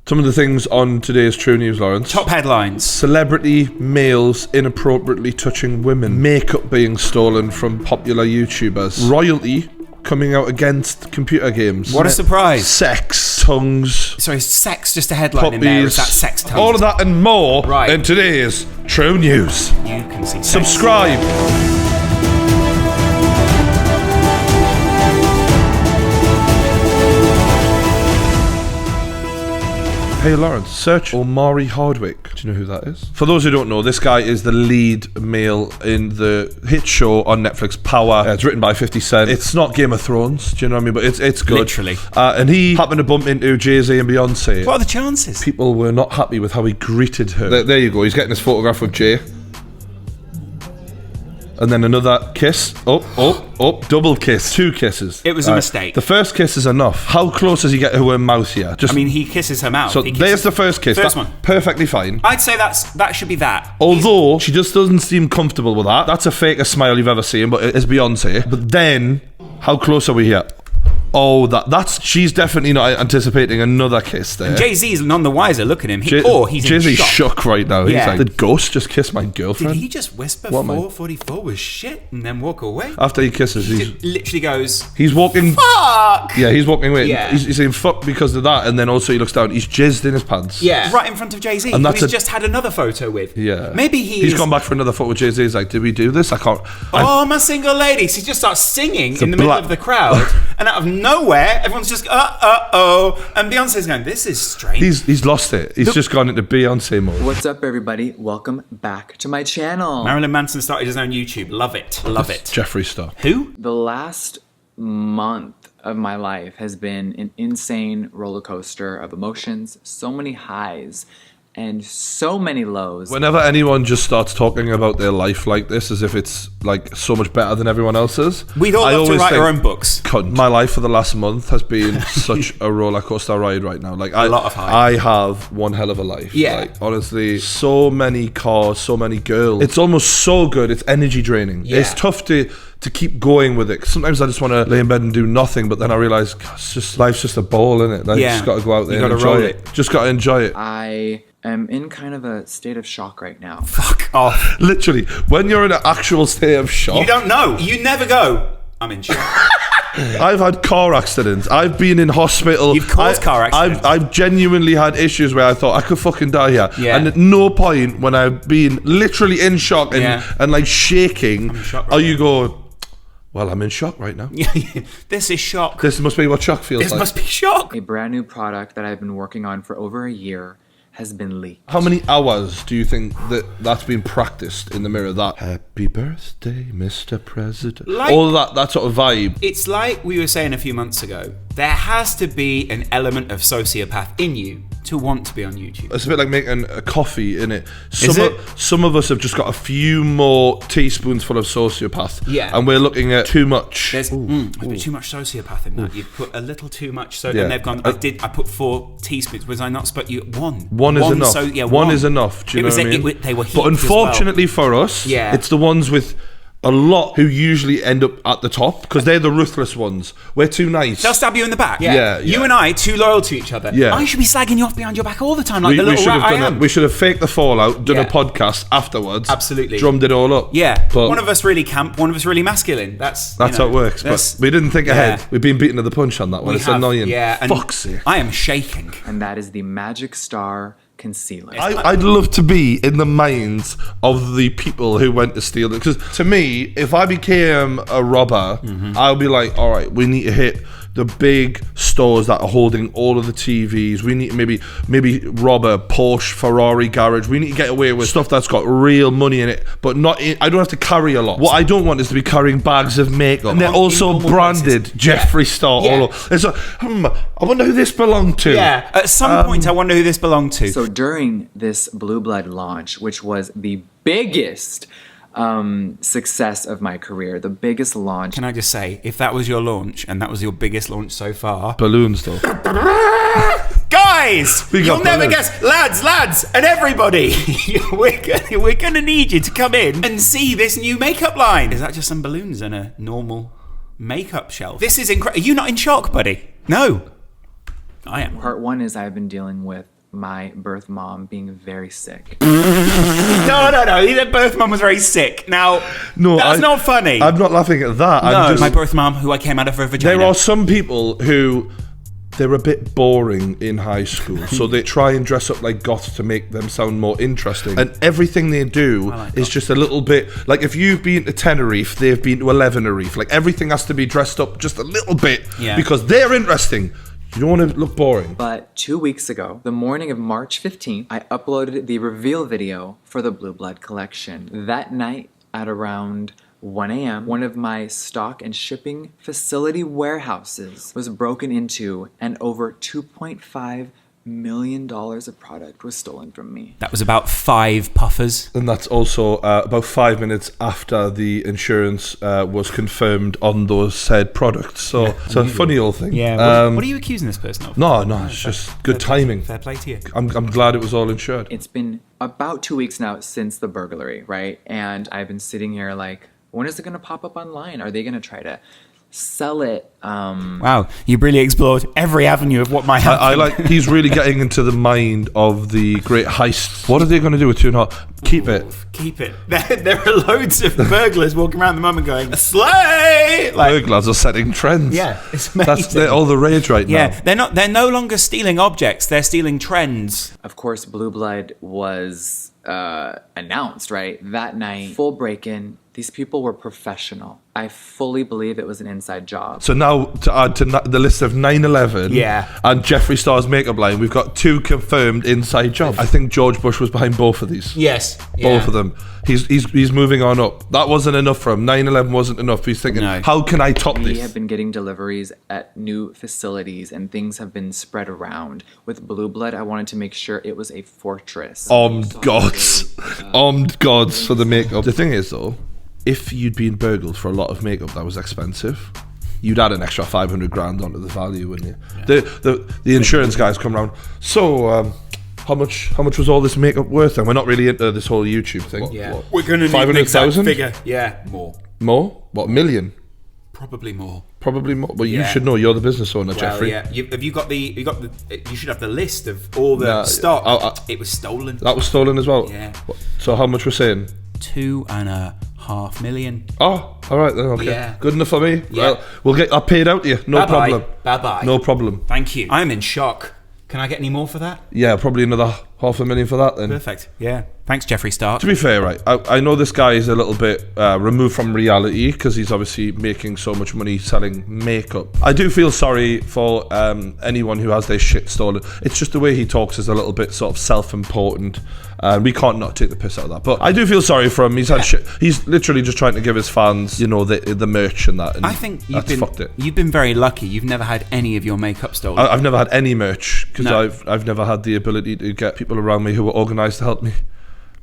Some of the things on today's True News, Lawrence. Top headlines. Celebrity males inappropriately touching women. Makeup being stolen from popular YouTubers. Royalty coming out against computer games. What a surprise. Sex. Tongues. Sorry, sex just a headline Puppies. in there? Is that sex tongues? All of that and more Right. in today's True News. You can see sex. Subscribe. Hey Lawrence, search Omari Hardwick. Do you know who that is? For those who don't know, this guy is the lead male in the hit show on Netflix, Power. It's written by 50 Cent. It's not Game of Thrones, do you know what I mean? But it's good. Literally. And he happened to bump into Jay-Z and Beyonce. What are the chances? People were not happy with how he greeted her. There you go, he's getting his photograph with Jay. And then another kiss. Double kiss. 2 kisses. It was a mistake. The first kiss is enough. How close does he get to her mouth here? I mean, he kisses her mouth. So there's the first kiss. First one. Perfectly fine. I'd say that should be that. Although, she just doesn't seem comfortable with that. That's a fakest smile you've ever seen, but it's Beyonce. But then, how close are we here? Oh, she's definitely not anticipating another kiss there. Jay-Z's none the wiser. Look at him. He's Jay-Z's in shock. shook right now. Yeah. He's like, did Ghost just kiss my girlfriend? Did he just whisper 444 was shit and then walk away? After he kisses, He just literally goes, he's walking. fuck! Yeah, he's walking away. Yeah. He's saying fuck because of that, and then also he looks down. He's jizzed in his pants. Yeah. Right in front of Jay-Z, And who that's he's just had another photo with. Yeah. Maybe he's gone back for another photo with Jay-Z. He's like, did we do this? I can't. Oh, my single ladies. He just starts singing in the middle of the crowd, and out of nowhere, everyone's just and Beyonce's going, this is strange. He's lost it. He's just gone into Beyonce mode. What's up, everybody? Welcome back to my channel. Marilyn Manson started his own YouTube. Love it. Love it. Jeffree Star. Who? The last month of my life has been an insane roller coaster of emotions, so many highs and so many lows. Whenever anyone just starts talking about their life like this, as if it's like so much better than everyone else's, We'd all love to write our own books. My life for the last month has been such a roller coaster ride right now. Like a lot of high. I have one hell of a life. Yeah. Like honestly, so many cars, so many girls. It's almost so good. It's energy draining. Yeah. It's tough to keep going with it. Sometimes I just want to lay in bed and do nothing, but then I realize life's just a ball, innit? Like, you just got to go out there and enjoy it. Just got to enjoy it. I am in kind of a state of shock right now. Fuck off. Literally, when you're in an actual state of shock. You don't know. You never go, I'm in shock. I've had car accidents. I've been in hospital. You've caused car accidents. I've genuinely had issues where I thought I could fucking die here. Yeah. And at no point when I've been literally in shock and like shaking, you go, well, I'm in shock right now. This is shock. This must be what shock feels like. This must be shock. A brand new product that I've been working on for over a year has been leaked. How many hours do you think that's been practiced in the mirror? That happy birthday, Mr. President. All that sort of vibe. It's like we were saying a few months ago. There has to be an element of sociopath in you to want to be on YouTube. It's a bit like making a coffee, innit? Some of us have just got a few more teaspoons full of sociopath. Yeah. And we're looking at too much. There's been too much sociopath in that. You put a little too much and they've gone, I put 4 teaspoons. Was I not supposed to? One is enough. One is enough. Do you know what I mean? They were heaped. But unfortunately for us, it's the ones with a lot who usually end up at the top because they're the ruthless ones. We're too nice. They'll stab you in the back. Yeah. You and I, too loyal to each other. Yeah. I should be slagging you off behind your back all the time, like the we little should rat have I am. we should have faked the fallout, done a podcast afterwards. Absolutely. Drummed it all up. Yeah. But one of us really camp, one of us really masculine. That's how it works. But we didn't think ahead. We've been beaten to the punch on that one. It's annoying. Yeah. And fuck's sake. I am shaking. And that is the Magic Star Concealer. I'd love to be in the minds of the people who went to steal it, because to me, if I became a robber, I'll be like, all right, we need to hit the big stores that are holding all of the TVs. We need to maybe rob a Porsche, Ferrari garage. We need to get away with stuff that's got real money in it, but I don't have to carry a lot. What I don't want is to be carrying bags of makeup. And they're also branded Jeffree Star all over. It's like, I wonder who this belonged to. Yeah, at some point I wonder who this belonged to. So during this Blue Blood launch, which was the biggest success of my career, the biggest launch. Can I just say, if that was your launch and that was your biggest launch so far, balloons though. Guys, you'll never guess, lads, and everybody, we're gonna need you to come in and see this new makeup line. Is that just some balloons and a normal makeup shelf? This is incredible. Are you not in shock, buddy? No, I am. Part one is I've been dealing with my birth mom being very sick. No. Either birth mum was very sick. Now, that's not funny. I'm not laughing at that. No, my birth mum, who I came out of her vagina. There are some people who... they're a bit boring in high school, so they try and dress up like goths to make them sound more interesting. And everything they do is just a little bit... like, if you've been to Tenerife, they've been to 11erife. Like, everything has to be dressed up just a little bit because they're interesting. You don't want to look boring. But 2 weeks ago, the morning of March 15th, I uploaded the reveal video for the Blue Blood collection. That night, at around 1 a.m., one of my stock and shipping facility warehouses was broken into and over $2.5 million of product was stolen from me. That was about 5 puffers. And that's also about 5 minutes after the insurance was confirmed on those said products. So it's a funny old thing. Yeah. What are you accusing this person of? No, it's just good timing. Fair play to you. I'm glad it was all insured. It's been about 2 weeks now since the burglary, right? And I've been sitting here like, when is it going to pop up online? Are they going to try to sell it? Wow, you've really explored every avenue of what might happen. I like, he's really getting into the mind of the great heists. What are they going to do with 2.5? Keep it. Keep it. There are loads of burglars walking around the moment going, slay! Like, burglars are setting trends. Yeah, it's amazing. They're all the rage right now. Yeah, they're no longer stealing objects, they're stealing trends. Of course, Blue Blood was announced, right? That night, full break-in. These people were professional. I fully believe it was an inside job. So now, to add to the list of 9/11 and Jeffree Star's makeup line, we've got 2 confirmed inside jobs. I think George Bush was behind both of these. Yes. Both of them. He's moving on up. That wasn't enough for him. 9/11 wasn't enough. He's thinking, how can I top this? We have been getting deliveries at new facilities and things have been spread around. With Blue Blood, I wanted to make sure it was a fortress. Armed gods. Armed gods for the makeup. The thing is, though, if you'd been burgled for a lot of makeup that was expensive, you'd add an extra 500 grand onto the value, wouldn't you? Yeah. The insurance guys come around. So, how much was all this makeup worth? And we're not really into this whole YouTube thing. What? We're going to need an exact figure. Yeah, more. More? What, $1 million? Probably more. Probably more. Well, you should know. You're the business owner, Jeffree. Yeah. You should have the list of all the stock. It was stolen. That was stolen as well. Yeah. So how much we're saying? $2.5 million. Oh, all right then. Okay. Yeah. Good enough for me. Yeah. Well, we'll get that paid out to you. No problem. Bye-bye. No problem. Thank you. I'm in shock. Can I get any more for that? Yeah, probably another $500,000 for that then. Perfect. Yeah. Thanks, Jeffree Star. To be fair, right, I know this guy is a little bit removed from reality because he's obviously making so much money selling makeup. I do feel sorry for anyone who has their shit stolen. It's just the way he talks is a little bit sort of self-important. We can't not take the piss out of that. But I do feel sorry for him. He's had shit. He's literally just trying to give his fans, you know, the merch and that. And I think you've been very lucky. You've never had any of your makeup stolen. I've never had any merch because I've never had the ability to get people around me who are organised to help me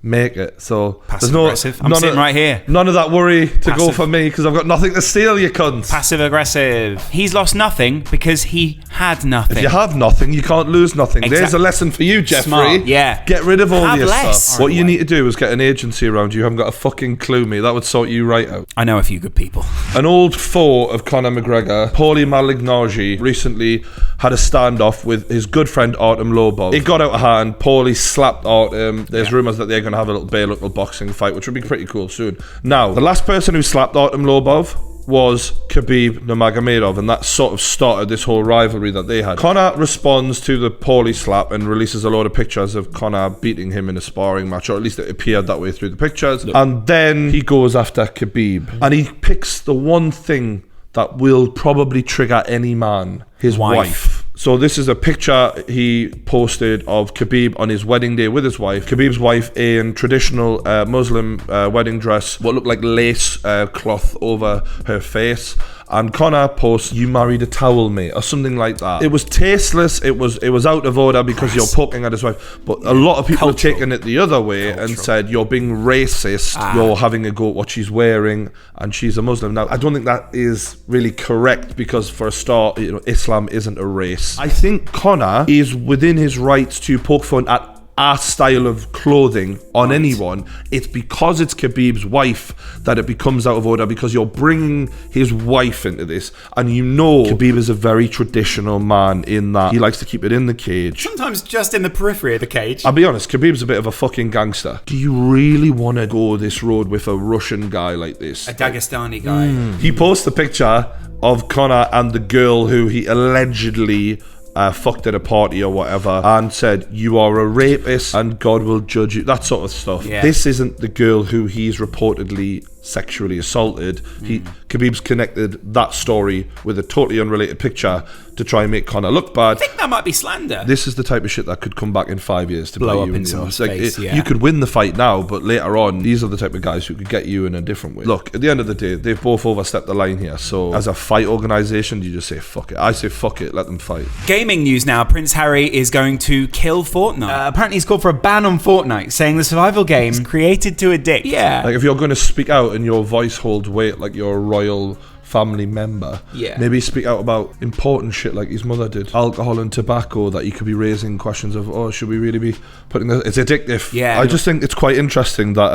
make it. So passive aggressive. I'm sitting right here. None of that worry to go for me because I've got nothing to steal, you cunts. Passive aggressive. He's lost nothing because he had nothing. If you have nothing, you can't lose nothing. There's a lesson for you, Jeffree. Smart, yeah. Get rid of all your stuff. What you need to do is get an agency around you who haven't got a fucking clue, me. That would sort you right out. I know a few good people. An old foe of Conor McGregor, Paulie Malignaggi, recently had a standoff with his good friend Artem Lobov. It got out of hand. Paulie slapped Artem. There's rumours that they're going to have a little bare little boxing fight, which would be pretty cool soon. Now, the last person who slapped Artem Lobov was Khabib Nurmagomedov, and that sort of started this whole rivalry that they had. Conor responds to the Paulie slap and releases a load of pictures of Conor beating him in a sparring match, or at least it appeared that way through the pictures. And then he goes after Khabib, and he picks the one thing that will probably trigger any man: his wife. So this is a picture he posted of Khabib on his wedding day with his wife. Khabib's wife in traditional Muslim wedding dress, what looked like lace cloth over her face. And Conor posts, "You married a towel, mate," or something like that. It was tasteless. It was out of order because you're poking at his wife. But a lot of people have taken it the other way and said, "You're being racist. You're having a go at what she's wearing, and she's a Muslim." Now, I don't think that is really correct because, for a start, you know, Islam isn't a race. I think Conor is within his rights to poke fun at our style of clothing on anyone, it's because it's Khabib's wife that it becomes out of order, because you're bringing his wife into this, and you know Khabib is a very traditional man in that he likes to keep it in the cage. Sometimes just in the periphery of the cage. I'll be honest, Khabib's a bit of a fucking gangster. Do you really want to go this road with a Russian guy like this? A Dagestani guy. He posted a picture of Conor and the girl who he allegedly fucked at a party or whatever, and said, "You are a rapist and God will judge you," that sort of stuff. Yeah. This isn't the girl who he's reportedly sexually assaulted. Khabib's connected that story with a totally unrelated picture to try and make Conor look bad. I think that might be slander. This is the type of shit that could come back in 5 years to Blow bite up you in the someone's arse. face, yeah. You could win the fight now, but later on, these are the type of guys who could get you in a different way. Look, at the end of the day, they've both overstepped the line here. So as a fight organisation, you just say fuck it. I say fuck it, let them fight. Gaming news now. Prince Harry is going to kill Fortnite. Apparently he's called for a ban on Fortnite, saying the survival game is created to addict. Yeah. Like, if you're going to speak out and your voice holds weight like you're a royal family member, maybe speak out about important shit like his mother did. Alcohol and tobacco, that you could be raising questions of, oh, should we really be putting this? It's addictive. Yeah. I just think it's quite interesting that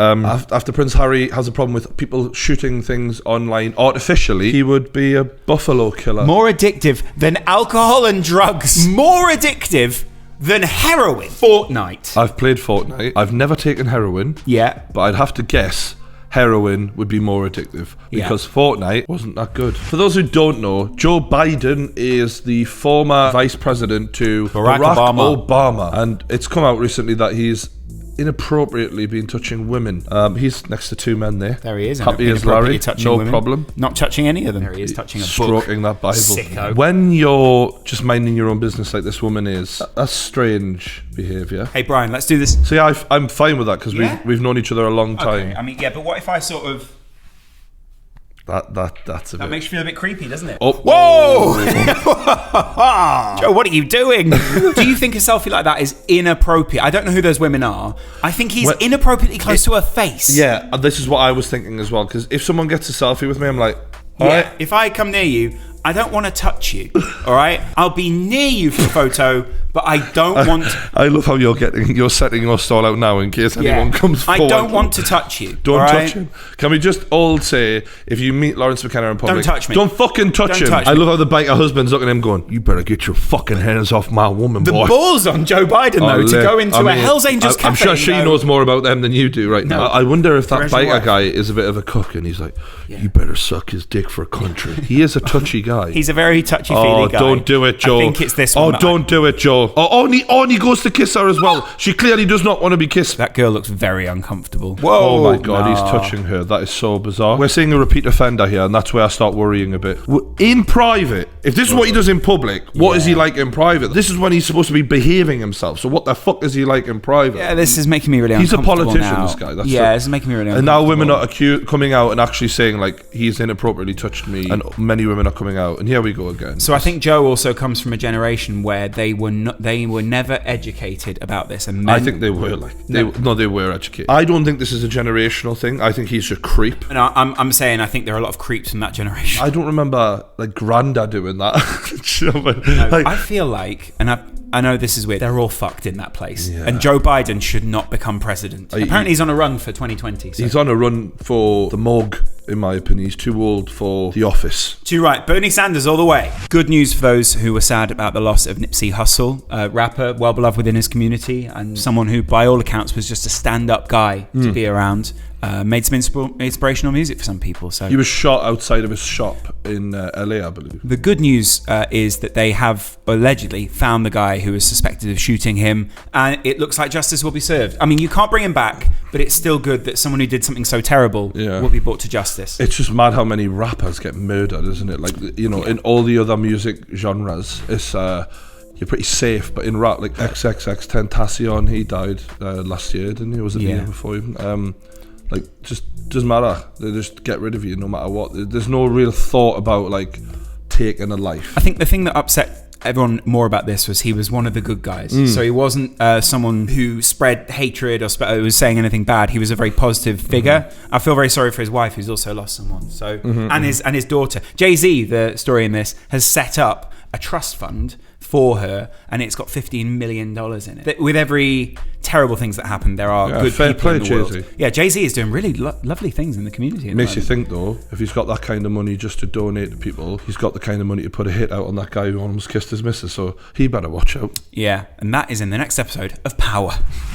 after Prince Harry has a problem with people shooting things online artificially, he would be a buffalo killer. More addictive than alcohol and drugs. More addictive than heroin. Fortnite. I've played Fortnite. I've never taken heroin. Yeah. But I'd have to guess heroin would be more addictive, because Fortnite wasn't that good. For those who don't know, Joe Biden is the former vice president to Barack Obama, and it's come out recently that he's inappropriately been touching women. He's next to two men there. There he is. Happy as Larry. No women. problem. Not touching any of them. There he is, touching a book. Stroking that Bible. Sicko. When you're just minding your own business like this woman is, that's strange behaviour. Hey Brian, let's do this. See, I'm fine with that, because we've known each other a long time. Okay, I mean, yeah, but what if I sort of... That's a bit... That makes you feel a bit creepy, doesn't it? Oh. Whoa! Joe, what are you doing? Do you think a selfie like that is inappropriate? I don't know who those women are. I think he's inappropriately close to her face. Yeah, and this is what I was thinking as well, because if someone gets a selfie with me, I'm like, all right. If I come near you, I don't want to touch you, all right? I'll be near you for a photo, but I don't want... I love how you're setting your stall out now in case anyone comes forward. I don't want to touch you. Don't touch him. Can we just all say, if you meet Lawrence McKenna in public, don't touch me. Don't fucking touch him. I love how the biker husband's looking at him going, you better get your fucking hands off my woman, boy. The balls on Joe Biden, though, to go into a Hell's Angels cafe. I'm sure she knows more about them than you do right now. I wonder if that biker guy is a bit of a cook, and he's like, you better suck his dick for a country. He is a touchy guy. He's a very touchy-feely guy. Oh, don't do it, Joe. I think it's this one. Oh, don't do it, Joe. Oh, and he goes to kiss her as well. She clearly does not want to be kissed. That girl looks very uncomfortable. Whoa. Oh my God, he's touching her. That is so bizarre. We're seeing a repeat offender here, and that's where I start worrying a bit. In private, if this is what he does in public, what is he like in private? This is when he's supposed to be behaving himself. So what the fuck is he like in private? Yeah, this is making me really uncomfortable. He's a politician, now. this guy. This is making me really uncomfortable. And now women are coming out and actually saying, like, he's inappropriately touched me, and many women are coming out, and here we go again. So I think Joe also comes from a generation where they were never educated about this, and I think they were they were educated. I don't think this is a generational thing. I think he's a creep. No, I'm saying I think there are a lot of creeps from that generation. I don't remember like Granda doing that. I feel like, and I know this is weird, they're all fucked in that place. Yeah. And Joe Biden should not become president. Apparently he's on a run for 2020. So. He's on a run for the morgue, in my opinion. He's too old for the office. Too right. Bernie Sanders all the way. Good news for those who were sad about the loss of Nipsey Hussle, a rapper well beloved within his community, and someone who, by all accounts, was just a stand-up guy to be around. Made some inspirational music for some people. So he was shot outside of his shop in LA, I believe. The good news is that they have allegedly found the guy who was suspected of shooting him, and it looks like justice will be served. I mean, you can't bring him back, but it's still good that someone who did something so terrible will be brought to justice. It's just mad how many rappers get murdered, isn't it? Like, you know, in all the other music genres, it's you're pretty safe, but in rap, like XXXTentacion, he died last year, didn't he? Was it the year before even? Like, just doesn't matter. They just get rid of you no matter what. There's no real thought about like taking a life. I think the thing that upset everyone more about this was he was one of the good guys. So he wasn't someone who spread hatred or was saying anything bad. He was a very positive figure. I feel very sorry for his wife, who's also lost someone. So and his daughter. Jay-Z, the story in this, has set up a trust fund for her, and it's got $15 million in it. With every terrible things that happen. There are good fair people in play, the world. Jay-Z. Yeah, Jay-Z is doing really lovely things in the community. It makes you think, though, if he's got that kind of money just to donate to people, he's got the kind of money to put a hit out on that guy who almost kissed his missus, so he better watch out. Yeah, and that is in the next episode of Power.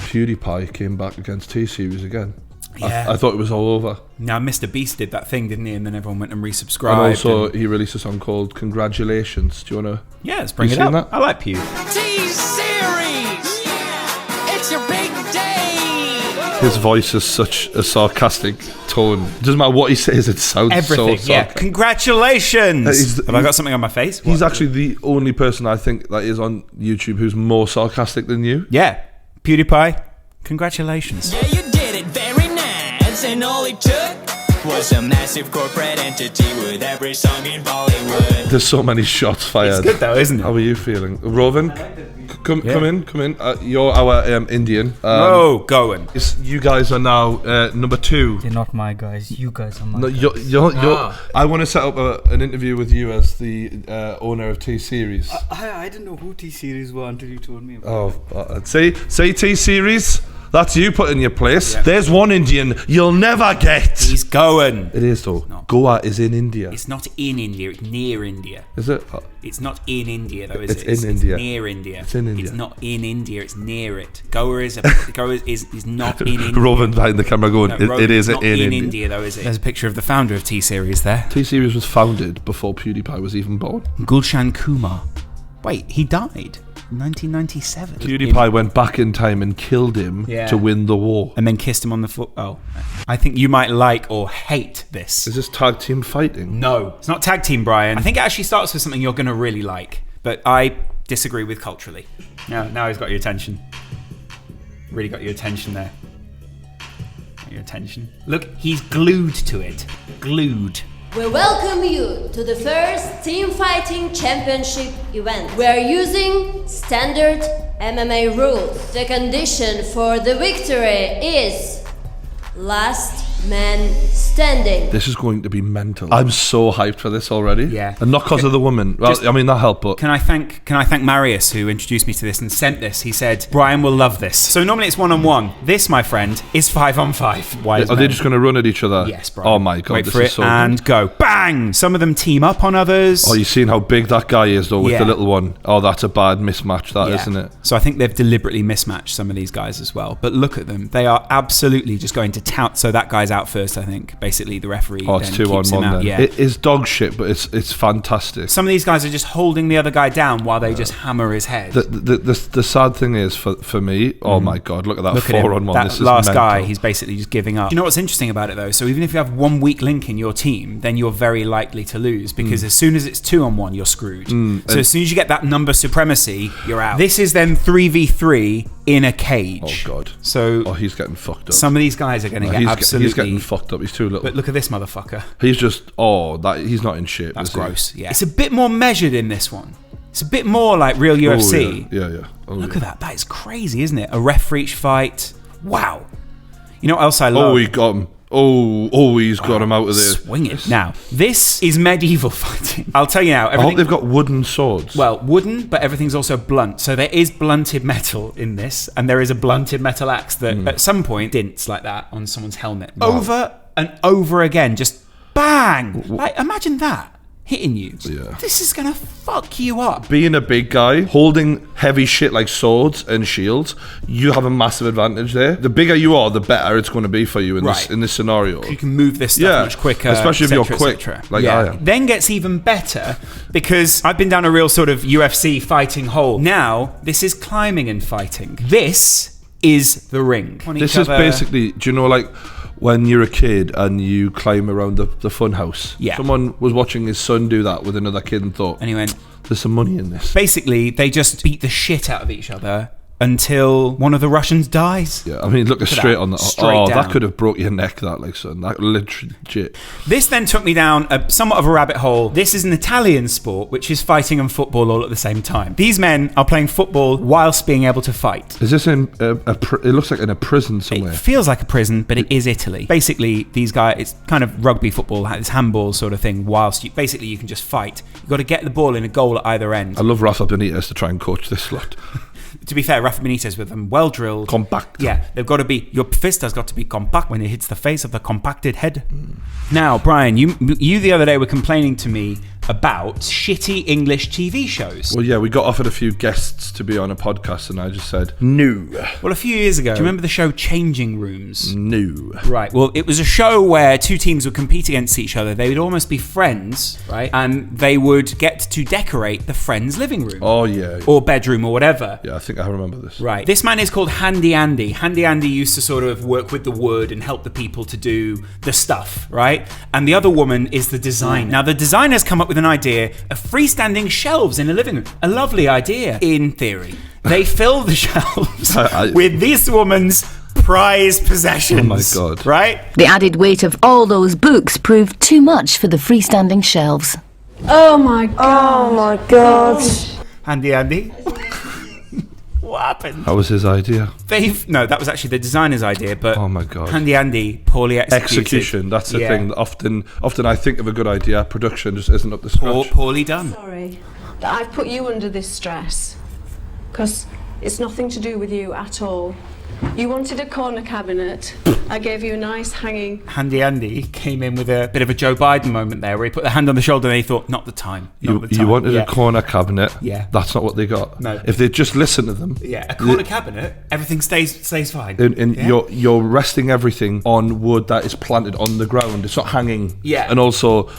PewDiePie came back against T-Series again. Yeah. I thought it was all over. Now, Mr. Beast did that thing, didn't he? And then everyone went and resubscribed. And also, he released a song called Congratulations. Do you want to... Yeah, let's bring it seen up. that? I like Pew. T-Series! It's your big day! His voice has such a sarcastic tone. It doesn't matter what he says, it sounds Everything, so yeah. sarcastic. Congratulations! Have I got something on my face? He's actually the only person I think that is on YouTube who's more sarcastic than you. Yeah. PewDiePie, congratulations. Yeah, you did it very nice, and all it took was a massive corporate entity with every song in Bollywood. There's so many shots fired. It's good though, isn't it? How are you feeling? Rovan, come in. You're our Indian. Going. You guys are now number 2. They're not my guys. You guys are my No, guys. you're, I want to set up an interview with you as the owner of T-Series. I didn't know who T-Series were until you told me about Say T-Series. That's you put in your place. Yeah. There's one Indian you'll never get. He's going. It is though. No. Goa is in India. It's not in India, it's near India. Is it? It's not in India though, is It's it? in India. It's near India. It's in India. It's not in India, it's near it. Goa is not in India. Rovan behind the camera going, No, it is not in in India. India though, is it? There's a picture of the founder of T-Series there. T-Series was founded before PewDiePie was even born. Gulshan Kumar. Wait, he died? 1997. PewDiePie went back in time and killed him to win the war. And then kissed him on the foot. Oh, I think you might like or hate this. Is this tag team fighting? No, it's not tag team, Brian. I think it actually starts with something you're going to really like, but I disagree with culturally. Now he's got your attention. Really got your attention there. Got your attention. Look, he's glued to it. Glued. We welcome you to the first Team Fighting Championship event. We are using standard MMA rules. The condition for the victory is last man standing. This is going to be mental. I'm so hyped for this already. Yeah. And not because of the woman. Well, I mean, that helped, but... Can I thank Marius, who introduced me to this and sent this? He said, Brian will love this. So normally it's 1-on-1. This, my friend, is 5-on-5. Why Are they just going to run at each other? Yes, Brian. Oh my God, Wait this for is it so and good. go. Bang! Some of them team up on others. Oh, you've seen how big that guy is, though, with Yeah. the little one. Oh, that's a bad mismatch, that, Yeah. isn't it? So I think they've deliberately mismatched some of these guys as well. But look at them. They are absolutely just going to tout. So that guy's out first, I think. Basically, the referee Oh, it's then keeps him 2-on-1 out. then. Yeah. It is dog shit, but it's fantastic. Some of these guys are just holding the other guy down while they just hammer his head. The sad thing is, for me, oh my God, look at that Look at him. 4-on-1. That This is last mental. guy, he's basically just giving up. You know what's interesting about it though? So even if you have one weak link in your team, then you're very likely to lose because as soon as it's 2-on-1, you're screwed. So as soon as you get that number supremacy, you're out. This is then 3v3 in a cage. Oh God. So he's getting fucked up. some of these guys are going to get absolutely. He's getting fucked up. He's too little. But look at this motherfucker. He's just he's not in shape. That's is he? gross. Yeah. It's a bit more measured in this one. It's a bit more like real UFC. Oh, yeah. Oh, Look yeah. at that. That is crazy, isn't it? A ref for each fight. Wow. You know what else I love? Oh, he got him. Oh, he's got him out of there. Swing it. Now, this is medieval fighting. I'll tell you now. I hope they've got wooden swords. Well, wooden, but everything's also blunt. So there is blunted metal in this, and there is a blunted metal axe that at some point dints like that on someone's helmet. Wow. Over and over again. Just bang. Like, imagine that hitting you. Yeah. This is going to fuck you up. Being a big guy, holding heavy shit like swords and shields, you have a massive advantage there. The bigger you are, the better it's going to be for you in Right. this scenario. You can move this stuff much quicker. especially if you're et cetera, quick, et cetera. like I am. Then gets even better because I've been down a real sort of UFC fighting hole. Now, this is climbing and fighting. This is the ring. This is basically, do you know, like when you're a kid and you climb around the fun house? Yeah. Someone was watching his son do that with another kid and thought, And he went, there's some money in this. basically, they just beat the shit out of each other until one of the Russians dies. Yeah, I mean, look straight on that. Straight down. That could have broke your neck, that, like, son. That legit. This then took me down somewhat of a rabbit hole. This is an Italian sport, which is fighting and football all at the same time. These men are playing football whilst being able to fight. Is this in it looks like in a prison somewhere. It feels like a prison, but it is Italy. Basically, these guys, it's kind of rugby football, this handball sort of thing, whilst you can just fight. You've got to get the ball in a goal at either end. I love Rafa Benitez to try and coach this lot. to be fair, Rafa Benitez with them well drilled. Compact. Yeah, they've got to be. Your fist has got to be compact when it hits the face of the compacted head. Now, Brian, you the other day were complaining to me about shitty English TV shows. Well, yeah, we got offered a few guests to be on a podcast, and I just said no. Well, a few years ago, do you remember the show Changing Rooms? No. Right. Well, it was a show where two teams would compete against each other. They would almost be friends, right? And they would get to decorate the friend's living room. Oh, yeah. Or bedroom or whatever. Yeah, I think I remember this. Right. This man is called Handy Andy. Handy Andy used to sort of work with the wood and help the people to do the stuff, right? And the other woman is the designer. Now, the designer's come up with an idea of freestanding shelves in a living room. A lovely idea, in theory. They fill the shelves with this woman's prized possessions. Oh my God. Right? The added weight of all those books proved too much for the freestanding shelves. Oh my god. Oh my god. Handy Andy. What happened? That was his idea. No, that was actually the designer's idea, but oh my God. Handy Andy poorly executed. Execution, that's the thing. Often I think of a good idea, production just isn't up to scratch. Poorly done. Sorry that I've put you under this stress, because it's nothing to do with you at all. You wanted a corner cabinet. I gave you a nice hanging. Handy Andy came in with a bit of a Joe Biden moment there, where he put the hand on the shoulder and he thought, not the time. You wanted a corner cabinet. Yeah. That's not what they got. No. If they just listen to them. Yeah, a corner cabinet, everything stays fine. And you're resting everything on wood that is planted on the ground. It's not hanging. Yeah. And also,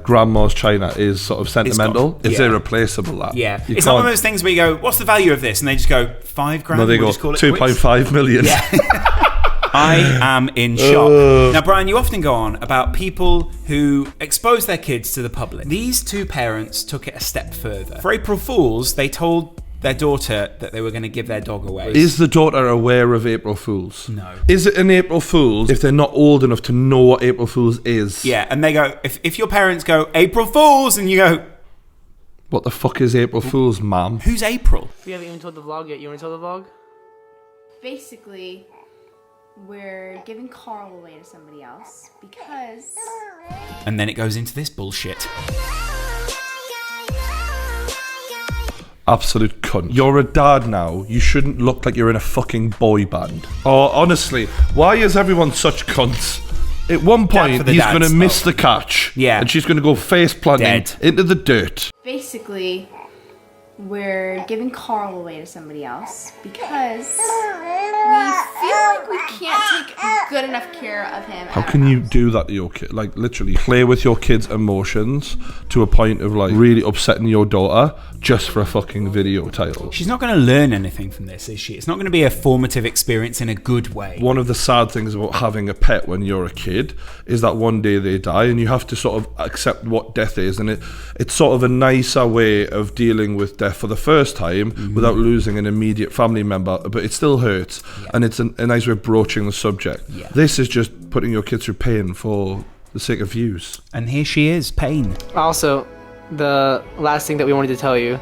grandma's china is sort of sentimental. It's irreplaceable. That. Yeah. It's not one of those things where you go, what's the value of this? And they just go, $5,000. No, they go 2.5 million. Yeah. I am in shock. Now, Brian, you often go on about people who expose their kids to the public. These two parents took it a step further. For April Fools, they told their daughter that they were going to give their dog away. Is the daughter aware of April Fools? No. Is it an April Fools if they're not old enough to know what April Fools is? Yeah, and they go, if your parents go, April Fools, and you go, what the fuck is April Fools, ma'am? Who's April? We haven't even told the vlog yet. You want to tell the vlog? Basically, we're giving Carl away to somebody else because... And then it goes into this bullshit. Absolute cunt. You're a dad now. You shouldn't look like you're in a fucking boy band. Oh, honestly, why is everyone such cunts? At one point, he's going to miss the catch. Yeah. And she's going to go face planting into the dirt. Basically, we're giving Carl away to somebody else because we feel like we can't take good enough care of him. How can you do that to your kid? Like, literally play with your kid's emotions to a point of like really upsetting your daughter just for a fucking video title. She's not going to learn anything from this, is she? It's not going to be a formative experience in a good way. One of the sad things about having a pet when you're a kid is that one day they die and you have to sort of accept what death is, and it's sort of a nicer way of dealing with death for the first time without losing an immediate family member, but it still hurts, and it's a nice way of broaching the subject. This is just putting your kids through pain for the sake of views. And here she is, pain. Also, the last thing that we wanted to tell you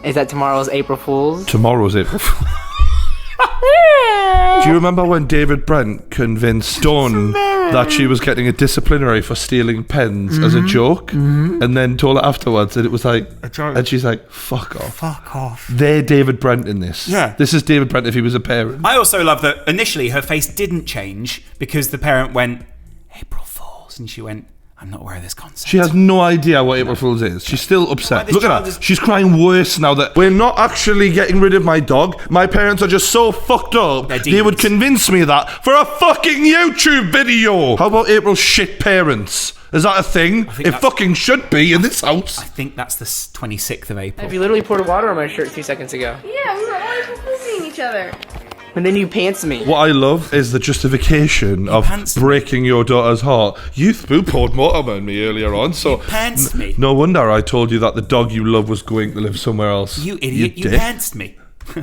is that tomorrow's April Fool's. Tomorrow's April Fool's. Do you remember when David Brent convinced Dawn that she was getting a disciplinary for stealing pens as a joke, and then told her afterwards that it was like a joke, and she's like, fuck off. Fuck off. They're David Brent in this. Yeah. This is David Brent if he was a parent. I also love that initially her face didn't change because the parent went, April Fools, and she went, I'm not aware of this concept. She has no idea what April Fool's is. She's still upset. Look at her. She's crying worse now that we're not actually getting rid of my dog. My parents are just so fucked up. They would convince me that for a fucking YouTube video. How about April's shit parents? Is that a thing? It fucking should be in this house. I think that's the 26th of April. If you literally poured water on my shirt 2 seconds ago. Yeah, we were always proposing each other. And then you pants me. What I love is the justification of breaking your daughter's heart. You poured water on me earlier on, so pantsed me. No wonder I told you that the dog you love was going to live somewhere else. You idiot! You pantsed me.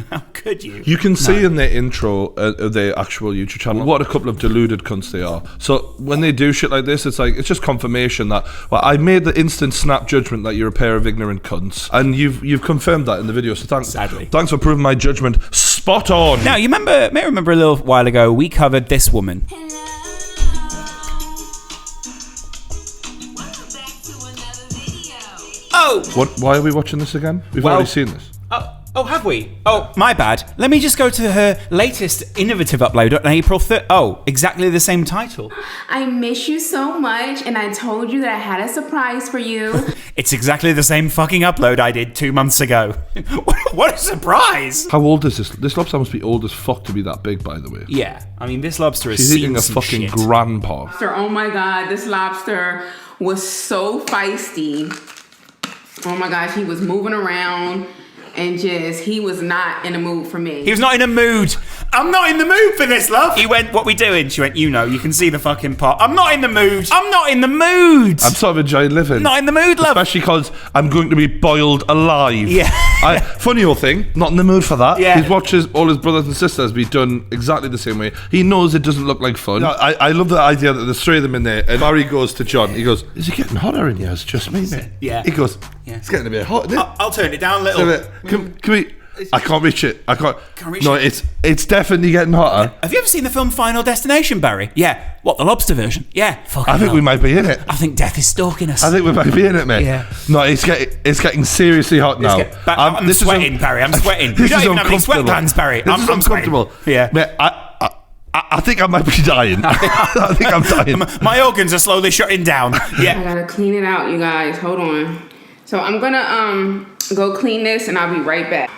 How could you? You can see in their intro of their actual YouTube channel what a couple of deluded cunts they are. So when they do shit like this, it's just confirmation that, well, I made the instant snap judgment that you're a pair of ignorant cunts, and you've confirmed that in the video. So thanks for proving my judgment spot on. Now you may remember a little while ago we covered this woman. Oh! What? Why are we watching this again? We've already seen this. Oh, have we? Oh, my bad. Let me just go to her latest innovative upload on April 3rd. Oh, exactly the same title. I miss you so much, and I told you that I had a surprise for you. It's exactly the same fucking upload I did 2 months ago. What a surprise! How old is this? This lobster must be old as fuck to be that big, by the way. Yeah, I mean, this lobster is She's eating a fucking grandpa. Oh my god, this lobster was so feisty. Oh my gosh, he was moving around. And he was not in the mood for me. He was not in a mood. I'm not in the mood for this, love. He went, what we doing? She went, you can see the fucking pot. I'm not in the mood. I'm not in the mood. I'm sort of enjoying living. Not in the mood, love. Especially because I'm going to be boiled alive. Yeah. Funny old thing, not in the mood for that. Yeah. He watches all his brothers and sisters be done exactly the same way. He knows it doesn't look like fun. I love the idea that there's three of them in there, and Barry goes to John. He goes, is it getting hotter in here? It's just me, mate. Yeah. He goes, it's getting a bit hot, isn't it? I'll turn it down a little. Can we... I can't reach it. I can't. Can't reach no, it. it's definitely getting hotter. Have you ever seen the film Final Destination, Barry? Yeah. What, the lobster version? Yeah. I think we might be in it. I think death is stalking us. I think we might be in it, mate. Yeah. No, it's getting seriously hot now. I'm sweating, Barry. I'm sweating. You don't even have any sweatpants, Barry. I'm uncomfortable. Yeah. Mate, I think I might be dying. I think I'm dying. My organs are slowly shutting down. Yeah. I gotta clean it out, you guys. Hold on. So I'm gonna go clean this, and I'll be right back.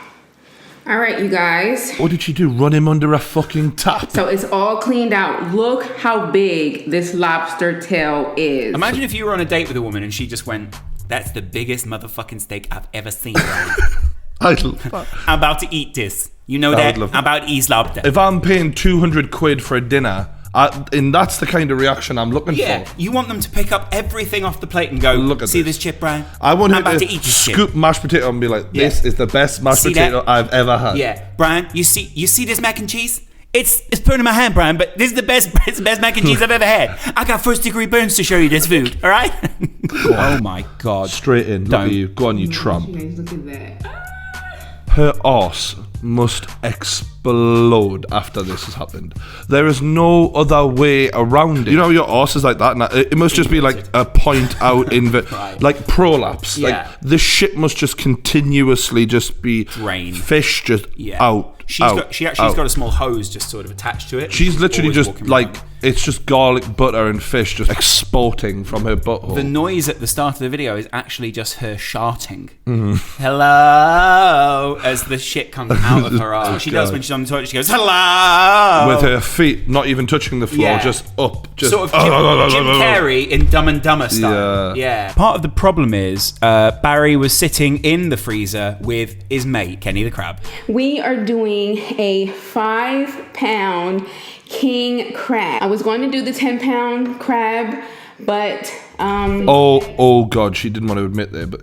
All right, you guys. What did she do? Run him under a fucking tap? So it's all cleaned out. Look how big this lobster tail is. Imagine if you were on a date with a woman and she just went, that's the biggest motherfucking steak I've ever seen. I'd love that. I'm about to eat this. You know that? I'm about to eat lobster. If I'm paying 200 quid for a dinner, and that's the kind of reaction I'm looking for. You want them to pick up everything off the plate and go, look at see this chip, Brian? I want I'm him about to to eat this scoop mashed potato and be like, this is the best mashed potato I've ever had. Yeah. Brian, you see this mac and cheese? It's put in my hand, Brian, but this is the best mac and cheese I've ever had. I got first-degree burns to show you this food, all right? Oh, my God. Straight in. Look at you. Go on, you trump. Look at that. Her arse must explode after this has happened. There is no other way around it. You know your arse is like that, and it must just be like a point out like prolapse. Yeah. Like this shit must just continuously just be drain. Fish just out. She's got a small hose just sort of attached to it. She's literally just like, it's just garlic, butter and fish just exporting from her butthole. The noise at the start of the video is actually just her sharting. Hello, as the shit comes out of her arse. She does when she's on the toilet. She goes, hello, with her feet not even touching the floor, just up, just sort of Jim Carrey in Dumb and Dumber style. Yeah. Part of the problem is Barry was sitting in the freezer with his mate Kenny the Crab. We are doing a 5-pound king crab. I was going to do the 10-pound crab, but oh god, she didn't want to admit that, but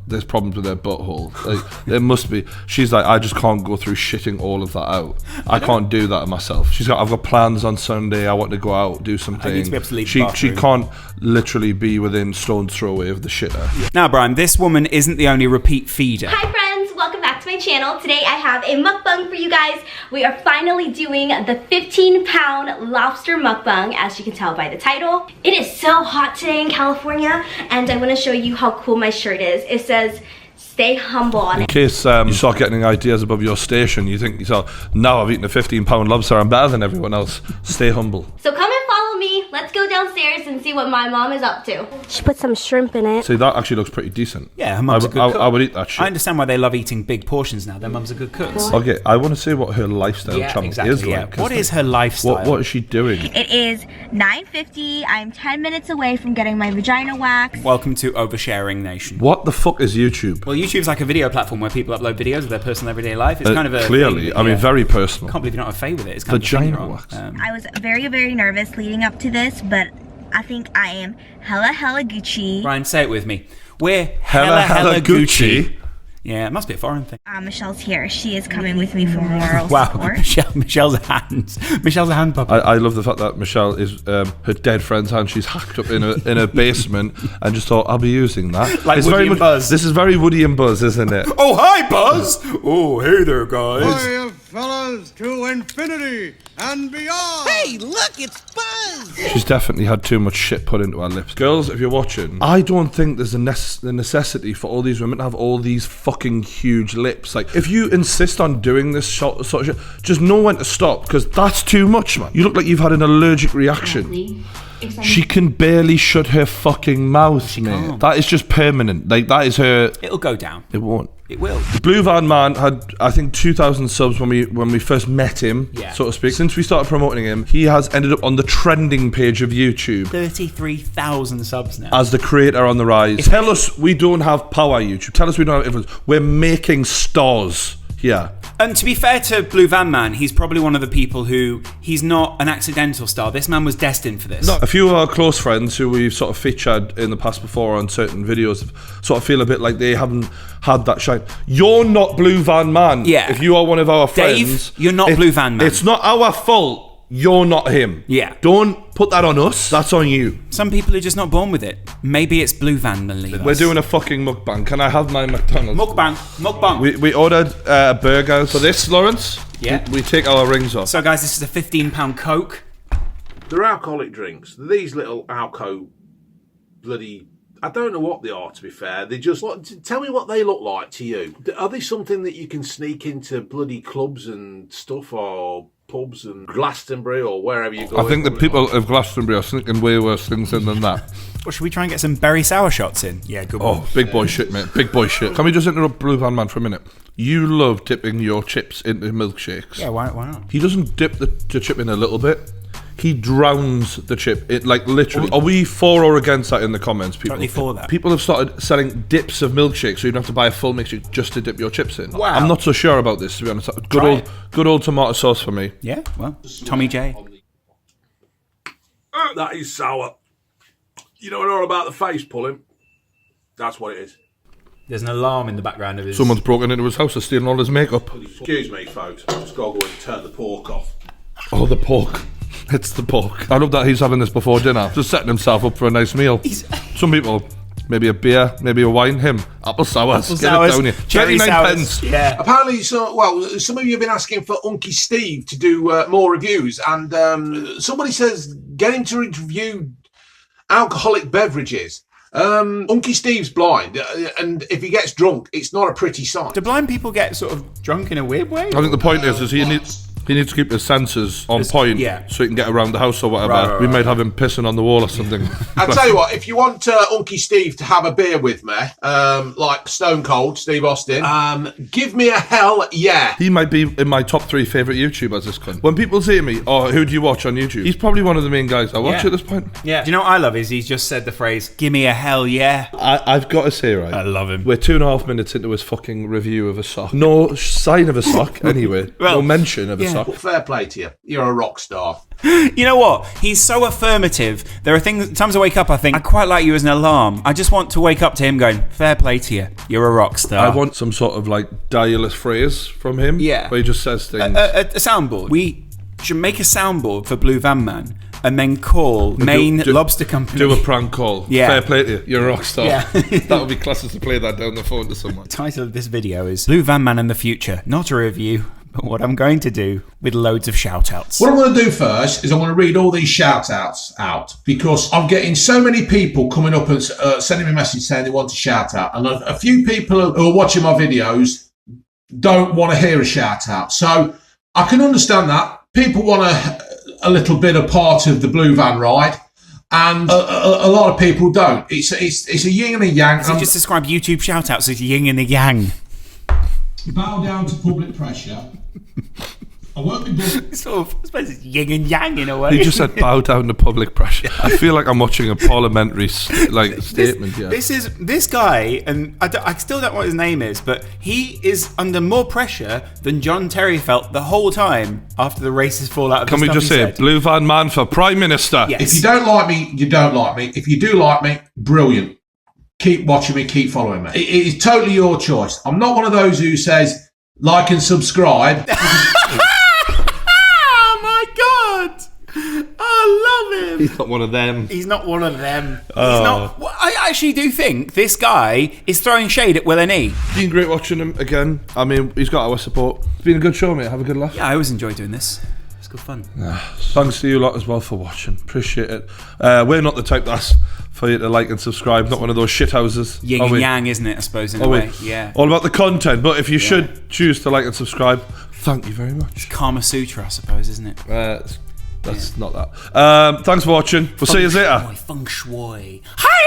there's problems with her butthole. Like, there must be. She's like, I just can't go through shitting all of that out. I can't do that myself. I've got plans on Sunday. I want to go out, do something. I need to be able to leave she the bathroom. can't literally be within stone's throw away of the shitter. Now, Brian, this woman isn't the only repeat feeder. Hi friends, welcome back to my channel. Today I have a mukbang for you guys. We are finally doing the 15-pound lobster mukbang, as you can tell by the title. It is so hot today in California, and I want to show you how cool my shirt is. It says, stay humble on In it. case you start getting ideas above your station, you think yourself, now I've eaten a 15-pound lobster, I'm better than everyone else. Stay humble. So come and follow me. Let's go downstairs and see what my mom is up to. She put some shrimp in it. See, that actually looks pretty decent. Yeah, her mum's a good cook. I would eat that shit. I understand why they love eating big portions now. Their mum's a good cook. Okay, I want to see what her lifestyle channel is like. What is her lifestyle? What is she doing? It is 9:50. I'm 10 minutes away from getting my vagina waxed. Welcome to Oversharing Nation. What the fuck is YouTube? Well, YouTube's like a video platform where people upload videos of their personal everyday life. It's kind of a clearly, I mean, very personal. I can't believe you're not a fay with it. It's kind vagina of wax. I was very, very nervous leading up to this, but I think I am hella Gucci. Brian, say it with me. We're hella Gucci. Yeah, it must be a foreign thing. Michelle's here. She is coming with me for moral support. Michelle's a hand. Michelle's a hand puppet. I love the fact that Michelle is her dead friend's hand. She's hacked up in a basement and just thought, I'll be using that. Like Woody and Buzz. This is very Woody and Buzz, isn't it? Oh, hi, Buzz. Oh, hey there, guys. Hiya, fellas, to infinity and beyond. Hey, look, it's Buzz. She's definitely had too much shit put into her lips. Girls, if you're watching, I don't think there's the necessity for all these women to have all these fucking huge lips. Like, if you insist on doing this sort of shit, just know when to stop, because that's too much, man. You look like you've had an allergic reaction. She can barely shut her fucking mouth, mate. That is just permanent. Like, that is her... It'll go down. It won't. It will. The Blue Van Man had, I think, 2,000 subs when we first met him, so to speak. Since we started promoting him, he has ended up on the trending page of YouTube. 33,000 subs now. As the creator on the rise. Tell us we don't have power, YouTube. Tell us we don't have influence. We're making stars here. And to be fair to Blue Van Man, he's probably one of the people who, he's not an accidental star. This man was destined for this. No, a few of our close friends who we've sort of featured in the past before on certain videos sort of feel a bit like they haven't had that shine. You're not Blue Van Man. Yeah. If you are one of our friends... Dave, you're not Blue Van Man. It's not our fault. You're not him. Yeah. Don't put that on us. That's on you. Some people are just not born with it. Maybe it's Blue Van Man. We're doing a fucking mukbang. Can I have my McDonald's? Mukbang. We ordered burgers for this, Lawrence. Yeah. We take our rings off. So guys, this is a £15 Coke. They're alcoholic drinks. These little alco bloody... I don't know what they are, to be fair. They just... Tell me what they look like to you. Are they something that you can sneak into bloody clubs and stuff, or pubs and Glastonbury, or wherever you go? I think the people of Glastonbury are thinking way worse things than that. Or should we try and get some berry sour shots in? Yeah, good one. Oh, big boy shit, mate. Big boy shit. Can we just interrupt Blue Van Man for a minute? You love dipping your chips into milkshakes. Yeah, why not? He doesn't dip the chip in a little bit. He drowns the chip. It, like, literally. Are we for or against that in the comments, people? Totally for that. People have started selling dips of milkshakes, so you don't have to buy a full milkshake just to dip your chips in. Wow. I'm not so sure about this, to be honest. Good old tomato sauce for me. Yeah, well, Tommy J. That is sour. You know all about the face pulling? That's what it is. There's an alarm in the background of his... Someone's broken into his house and stealing all his makeup. Excuse me, folks. I've just got to go and turn the pork off. Oh, the pork. It's the pork. I love that he's having this before dinner. Just setting himself up for a nice meal. Some people, maybe a beer, maybe a wine. Him, apple sours. Get it down here. Cherry 39 sours. pence. Yeah. Apparently, some of you have been asking for Unky Steve to do more reviews, and somebody says get him to review alcoholic beverages. Unky Steve's blind, and if he gets drunk, it's not a pretty sight. Do blind people get sort of drunk in a weird way? I think the point is he needs to keep his senses on point, so he can get around the house or whatever. Right. We might have him pissing on the wall or something. I'll tell you what, if you want Unky Steve to have a beer with me, like Stone Cold, Steve Austin, give me a hell yeah. He might be in my top 3 favourite YouTubers, this cunt. When people say to me, oh, who do you watch on YouTube? He's probably one of the main guys I watch at this point. Yeah. Do you know what I love is he's just said the phrase, give me a hell yeah. I've got to say, right, I love him. We're 2.5 minutes into his fucking review of a sock. No sign of a sock, anyway. No mention of a sock. Fair play to you. You're a rock star. You know what? He's so affirmative. There are times I wake up, I think, I quite like you as an alarm. I just want to wake up to him going, fair play to you. You're a rock star. I want some sort of like dialess phrase from him. Yeah. Where he just says things. A soundboard. We should make a soundboard for Blue Van Man and then call Maine Lobster Company. Do a prank call. Yeah. Fair play to you. You're a rock star. Yeah. That would be classic to play that down the phone to someone. The title of this video is Blue Van Man in the Future. Not a review, but what I'm going to do with loads of shout-outs. What I'm going to do first is I'm going to read all these shout-outs out, because I'm getting so many people coming up and sending me a message saying they want a shout-out. And a few people who are watching my videos don't want to hear a shout-out. So I can understand that. People want a little bit of part of the Blue Van ride, and a lot of people don't. It's a yin and a yang. So just describe YouTube shout-outs as yin and a yang. Bow down to public pressure. I won't be done. Sort of, I suppose it's yin and yang in a way. You just said bow down to public pressure. I feel like I'm watching a parliamentary statement. This guy, and I still don't know what his name is, but he is under more pressure than John Terry felt the whole time after the racist fallout of Can we just say Blue Van Man for Prime Minister? Yes. If you don't like me, you don't like me. If you do like me, brilliant. Keep watching me, keep following me. It is totally your choice. I'm not one of those who says like and subscribe. Oh my God! I love him. He's not one of them. He's not one of them. He's not. Well, I actually do think this guy is throwing shade at Will and E. It's been great watching him again. I mean, he's got our support. It's been a good show, mate. Have a good laugh. Yeah, I always enjoy doing this. It's good fun. Thanks to you lot as well for watching. Appreciate it. We're not the type that's for you to like and subscribe. Not one of those shit houses. Yin and yang, isn't it? I suppose in a way. Yeah. All about the content. But if you should choose to like and subscribe, thank you very much. It's Kama Sutra, I suppose, isn't it? That's not that. Thanks for watching. We'll see you later. Feng shui. Hi.